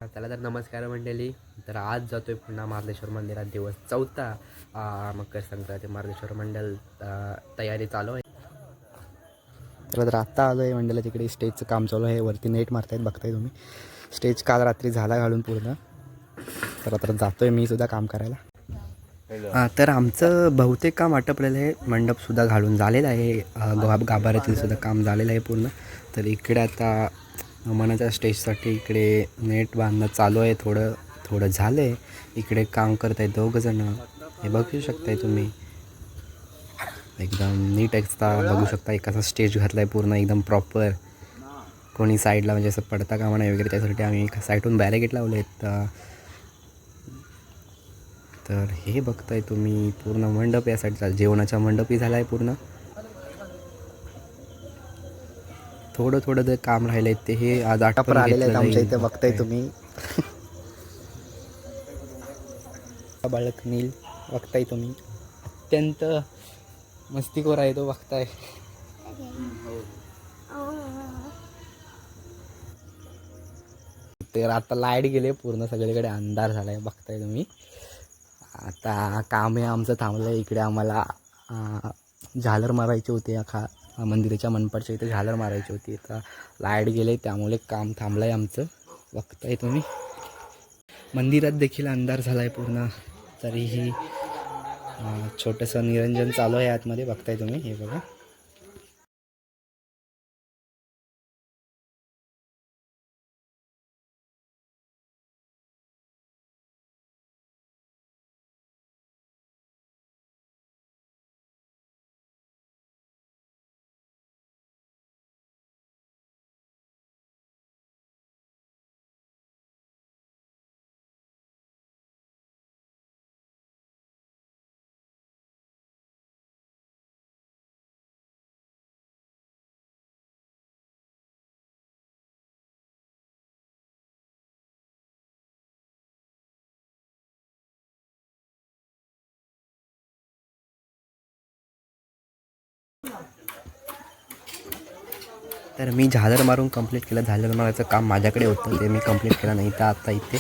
त्याला तर नमस्कार मंडळी. तर आज जातोय पुन्हा मार्लेश्वर मंदिरात, दिवस चौथा. मकर संक्रांती मार्लेश्वर मंडळ तयारी चालू आहे. तर आत्ता आलो आहे मंडळात. तिकडे स्टेजचं काम चालू आहे, वरती नेट मारतायत, बघताय तुम्ही. स्टेज काल रात्री झाला घालून पूर्ण. तर आता जातोय मी सुद्धा काम करायला. तर आमचं बहुतेक काम आटपलेलं आहे, मंडपसुद्धा घालून झालेलं आहे, गाभाऱ्यातील सुद्धा काम झालेलं आहे पूर्ण. तर इकडे आता मनाच्या स्टेजसाठी इकडे नेट बांधणं चालू आहे. थोडं थोडं झालं आहे. इकडे काम करत आहे दोघंजणं, हे बघू शकताय तुम्ही. एकदम नीट एक्स्ट्रा बघू शकता. एकाचा स्टेज घातला आहे पूर्ण एकदम प्रॉपर. कोणी साईडला म्हणजे असं पडता कामा नाही वगैरे, त्यासाठी आम्ही साईडून बॅरिकेड लावले आहेत. तर हे बघताय तुम्ही पूर्ण मंडप या साईडचा जेवणाचा मंडपही झाला आहे पूर्ण. थोडं थोडं जे काम राहिलं आहे ते हे आज आटपून आलेलं आहे आमच्या इथे, बघताय तुम्ही. बाळक नील बघताय तुम्ही, अत्यंत मस्तीखोर आहे तो, बघताय. तर आता लाईट गेले पूर्ण, सगळीकडे अंधार झाला आहे, बघताय तुम्ही. आता काम हे आमचं थांबलं आहे. इकडे आम्हाला झालर मारायची होती, मंदिराच्या मंडपाच्या इथे झालर मारायची होती. आता लाईट गेले त्यामुळे काम थांबलं आहे आमचं, बघताय तुम्ही. मंदिरात देखील अंधार झाला आहे पूर्ण. तरीही छोटंसं निरंजन चालू आहे आतमध्ये, बघताय तुम्ही. हे बघा. तर मी झालर मारून कंप्लीट केलं. झालर मारायचं काम माझ्याकडे होतं, ते मी कंप्लीट केलं नाही. तर आता इथे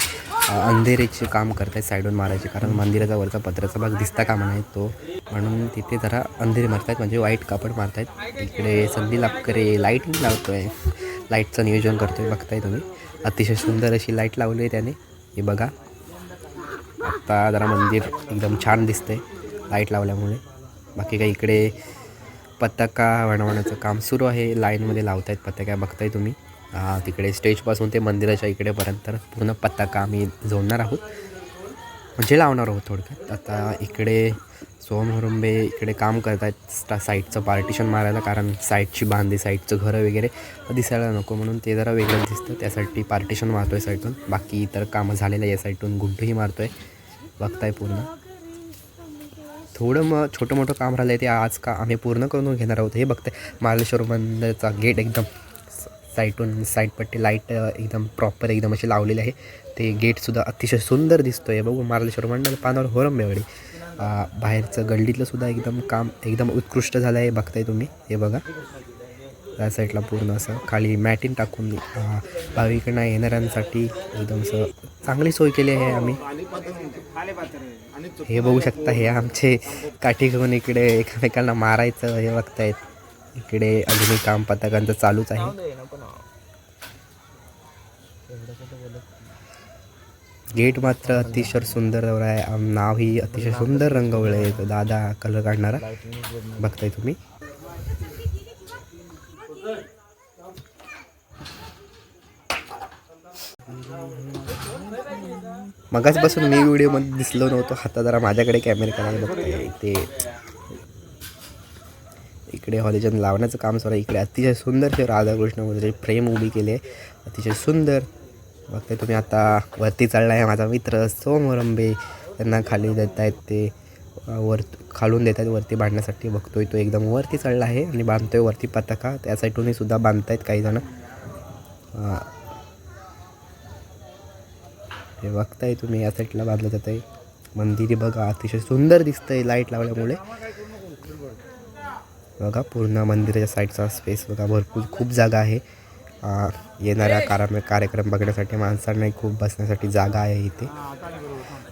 अंधेरीचे काम करत आहे साईडून मारायचे, कारण मंदिराचा वरचा पत्र्याचा भाग दिसता कामा नाही तो, म्हणून तिथे जरा अंधेरी मारत आहेत, म्हणजे वाईट कापड मारत आहेत. इकडे संधी लाभकरे लाईटिंग लावतो आहे, लाईटचं नियोजन करतो आहे, बघताय तुम्ही. अतिशय सुंदर अशी लाईट लावली आहे त्याने, हे बघा. आत्ता जरा मंदिर एकदम छान दिसतंय लाईट लावल्यामुळे. बाकी काही इकडे पताका बनवण्याचं काम सुरू आहे, लाईनमध्ये लावत आहेत पताका, बघताय तुम्ही. तिकडे स्टेजपासून ते मंदिराच्या इकडेपर्यंत पूर्ण पताका आम्ही जोडणार आहोत, म्हणजे लावणार आहोत थोडक्यात. आता इकडे सोमवरंबे इकडे काम करत आहेत साईडचं पार्टिशन मारायला, कारण साईडची बांधे साईडचं घरं वगैरे दिसायला नको म्हणून ते जरा वेगळं दिसतं, त्यासाठी पार्टिशन मारतो आहे साईडून. बाकी इतर कामं झालेलं आहे, या साईडून गुड्डही मारतो आहे, बघताय पूर्ण. थोडं छोटं मोठं काम राहिलं आहे ते आज आम्ही पूर्ण करून घेणार आहोत. हे बघते मार्लेश्वर मंदिराचा गेट एकदम साईडून साईडपट्टी लाईट एकदम प्रॉपर एकदम अशी लावलेली आहे. ते गेटसुद्धा अतिशय सुंदर दिसतो आहे, बघू. मार्लेश्वर मंडळ पानावर होरंबेवाडी. बाहेरचं गल्लीतलंसुद्धा एकदम काम एकदम उत्कृष्ट झालं आहे, बघताय तुम्ही. हे बघा, त्या साईडला पूर्ण असं खाली मॅटिन टाकून भाविकांना येणाऱ्यांसाठी एकदम असं चांगली सोय केली आहे आम्ही. हे बघू शकता, हे आमचे काठी घेऊन इकडे एकमेकांना मारायचं हे बघतायत. इकडे अजूनही काम पताकांचं चालूच आहे. गेट मात्र अतिशय सुंदर आहे, नावही अतिशय सुंदर रंगवलं आहे, दादा कलर काढणारा, बघताय तुम्ही. मगाच बसून मी व्हिडिओमध्ये दिसलो नव्हतो, आता जरा माझ्याकडे कॅमेरा करायला बघताय. ते इकडे हॉलिजन लावण्याचं काम सुरू आहे. इकडे अतिशय सुंदर हे राधाकृष्ण वगैरे फ्रेम उभी केली आहे, अतिशय सुंदर, बघताय तुम्ही. आता वरती चढला आहे माझा मित्र सोमवरंबे, त्यांना खाली देत आहेत, ते खालून देत आहेत वरती बांधण्यासाठी, बघतोय तो एकदम वरती चढला आहे आणि बांधतोय वरती पताका. त्या साईडूनही सुद्धा बांधत आहेत काही जण, हे बघताय तुम्ही. या साईडला बांधलं जात आहे मंदिर, बघा अतिशय सुंदर दिसतंय लाईट लावल्यामुळे. बघा पूर्ण मंदिराच्या साईडचा स्पेस बघा, भरपूर खूप जागा आहे. येणाऱ्या कार्यक्रम बघण्यासाठी माणसांना खूप बसण्यासाठी जागा आहे इथे.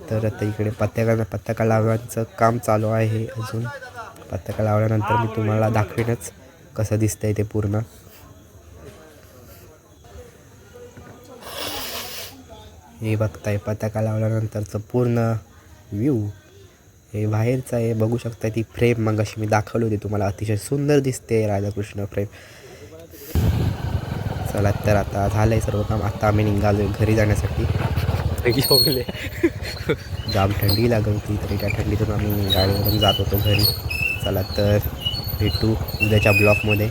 तर आता इकडे पताका लावण्याचं काम चालू आहे. अजून पताका लावल्यानंतर मी तुम्हाला दाखवेनच कसं दिसतंय ते पूर्ण. हे बघताय पताका लावल्यानंतरचं पूर्ण व्ह्यू. हे बाहेरचं आहे, बघू शकता. ती फ्रेम मग अशी मी दाखवली होती तुम्हाला, अतिशय सुंदर दिसते राधाकृष्ण फ्रेम. चला तर आता झालं आहे सर्व काम. आता आम्ही निघालो आहे घरी जाण्यासाठी. जाम थंडी लागत होती, तरी त्या थंडीतून आम्ही गाडीवरून जात होतो घरी. चला तर भेटू उद्याच्या ब्लॉगमध्ये.